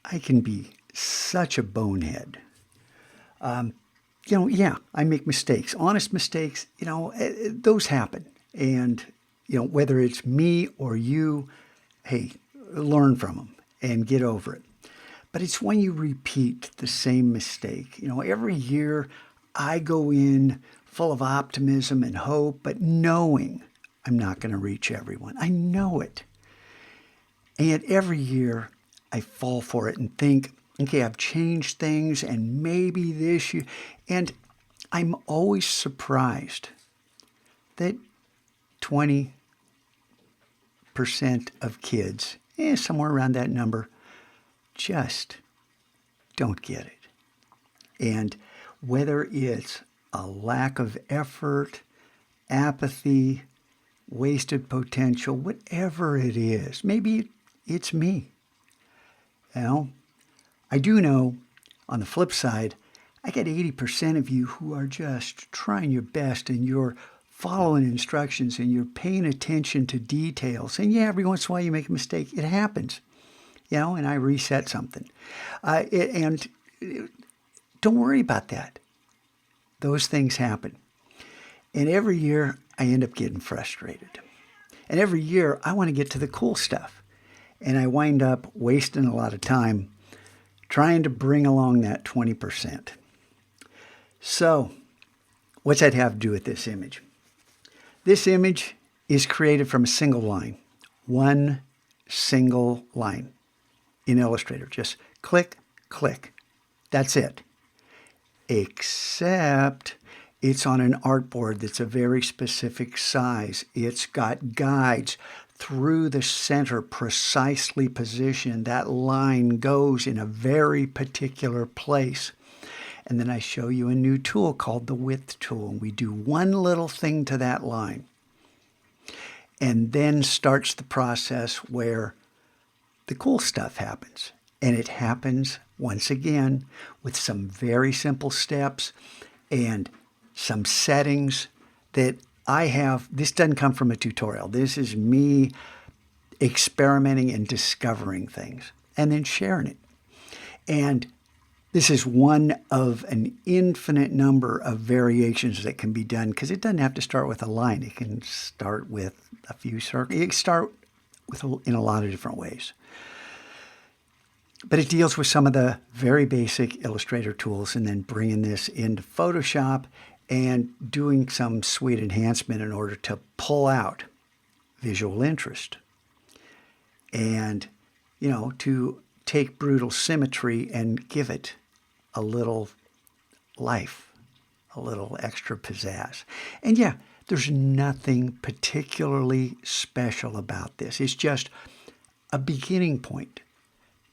I can be such a bonehead. Yeah, I make mistakes, honest mistakes, those happen. And, whether it's me or you, hey, learn from them and get over it. But it's when you repeat the same mistake. Every year I go in full of optimism and hope, but knowing I'm not going to reach everyone. I know it. And yet every year I fall for it and think, okay, I've changed things and maybe this year. And I'm always surprised that 20% of kids, somewhere around that number, just don't get it. And whether it's a lack of effort, apathy, wasted potential, whatever it is, maybe it's me. You know, I do know on the flip side, I get 80% of you who are just trying your best and you're following instructions and you're paying attention to details. And yeah, every once in a while you make a mistake. It happens, and I reset something. And don't worry about that. Those things happen. And every year I end up getting frustrated. And every year I want to get to the cool stuff. And I wind up wasting a lot of time trying to bring along that 20%. So, what's that have to do with this image? This image is created from a single line. One single line in Illustrator. Just click, click. That's it. Except it's on an artboard that's a very specific size. It's got guides through the center, precisely positioned. That line goes in a very particular place. And then I show you a new tool called the width tool. And we do one little thing to that line. And then starts the process where the cool stuff happens. And it happens, once again, with some very simple steps and some settings that I have. This doesn't come from a tutorial. This is me experimenting and discovering things and then sharing it. And this is one of an infinite number of variations that can be done because it doesn't have to start with a line. It can start with a few circles. It can start in a lot of different ways. But it deals with some of the very basic Illustrator tools and then bringing this into Photoshop and doing some sweet enhancement in order to pull out visual interest. And, to take brutal symmetry and give it a little life, a little extra pizzazz. And yeah, there's nothing particularly special about this. It's just a beginning point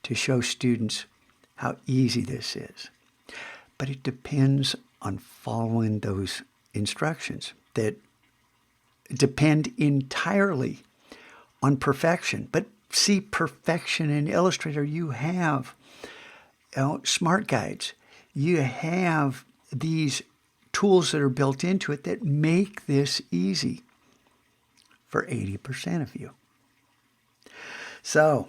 to show students how easy this is. But it depends on following those instructions that depend entirely on perfection. But see, perfection in Illustrator, you have smart guides. You have these tools that are built into it that make this easy for 80% of you. So,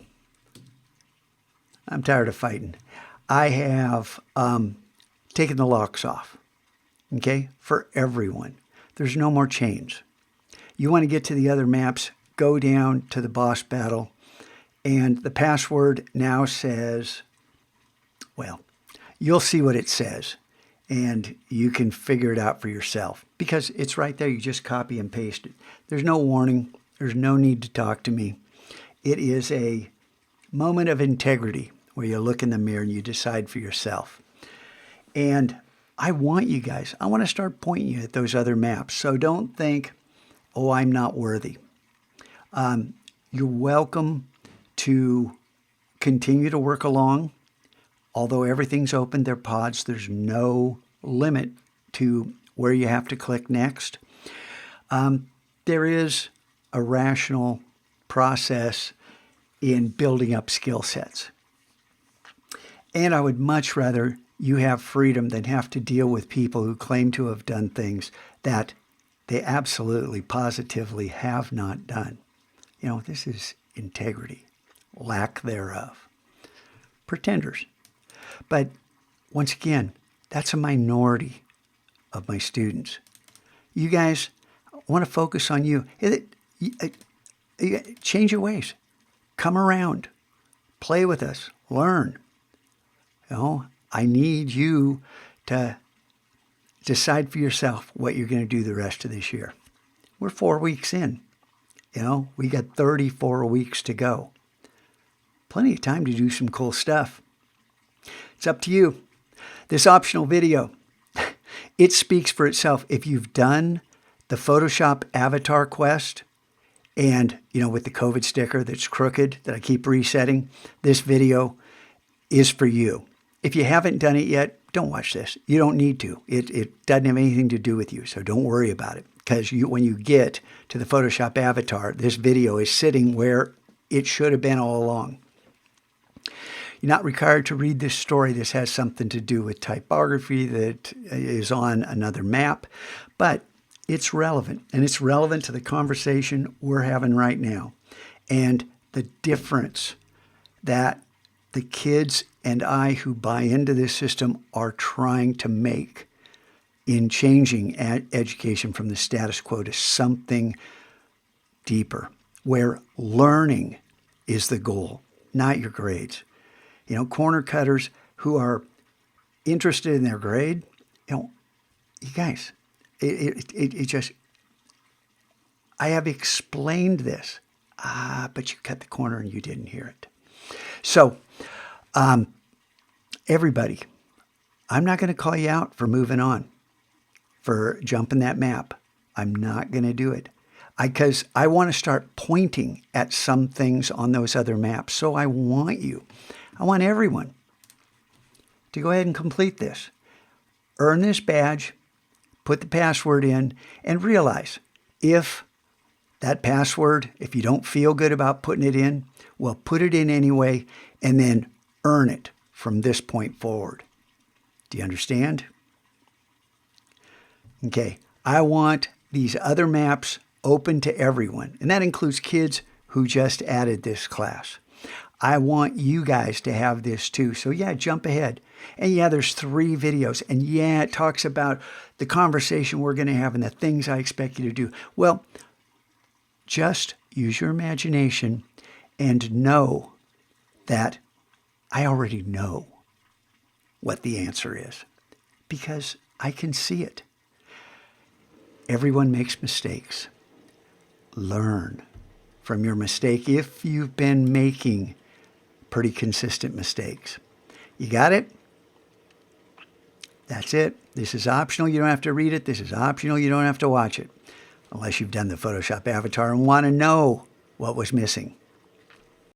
I'm tired of fighting. I have taken the locks off, okay, for everyone. There's no more chains. You want to get to the other maps, go down to the boss battle, and the password now says, well, you'll see what it says, and you can figure it out for yourself because it's right there. You just copy and paste it. There's no warning. There's no need to talk to me. It is a moment of integrity where you look in the mirror and you decide for yourself. And I want to start pointing you at those other maps. So don't think, oh, I'm not worthy. You're welcome to continue to work along. Although everything's open, they're pods. There's no limit to where you have to click next. There is a rational process in building up skill sets. And I would much rather you have freedom than have to deal with people who claim to have done things that they absolutely, positively have not done. This is integrity, lack thereof. pretenders. But once again, that's a minority of my students. You guys want to focus on you. Change your ways. Come around. Play with us. Learn. I need you to decide for yourself what you're going to do the rest of this year. We're 4 weeks in. We got 34 weeks to go. Plenty of time to do some cool stuff. It's up to you. This optional video, it speaks for itself. If you've done the Photoshop avatar quest and, with the COVID sticker that's crooked that I keep resetting, this video is for you. If you haven't done it yet, don't watch this. You don't need to. It doesn't have anything to do with you, so don't worry about it. Because when you get to the Photoshop avatar, this video is sitting where it should have been all along. You're not required to read this story. This has something to do with typography that is on another map, but it's relevant, and it's relevant to the conversation we're having right now and the difference that the kids and I who buy into this system are trying to make in changing education from the status quo to something deeper, where learning is the goal, not your grades. Corner cutters who are interested in their grade, you guys, it just, I have explained this, but you cut the corner and you didn't hear it. So, everybody, I'm not going to call you out for moving on, for jumping that map. I'm not going to do it because I want to start pointing at some things on those other maps. So I want everyone to go ahead and complete this. Earn this badge, put the password in, and realize if that password, if you don't feel good about putting it in, well, put it in anyway, and then earn it from this point forward. Do you understand? Okay, I want these other maps open to everyone, and that includes kids who just added this class. I want you guys to have this too. So yeah, jump ahead. And yeah, there's 3 videos. And yeah, it talks about the conversation we're going to have and the things I expect you to do. Well, just use your imagination and know that I already know what the answer is because I can see it. Everyone makes mistakes. Learn from your mistake if you've been making pretty consistent mistakes. You got it? That's it. This is optional. You don't have to read it. This is optional. You don't have to watch it unless you've done the Photoshop avatar and want to know what was missing.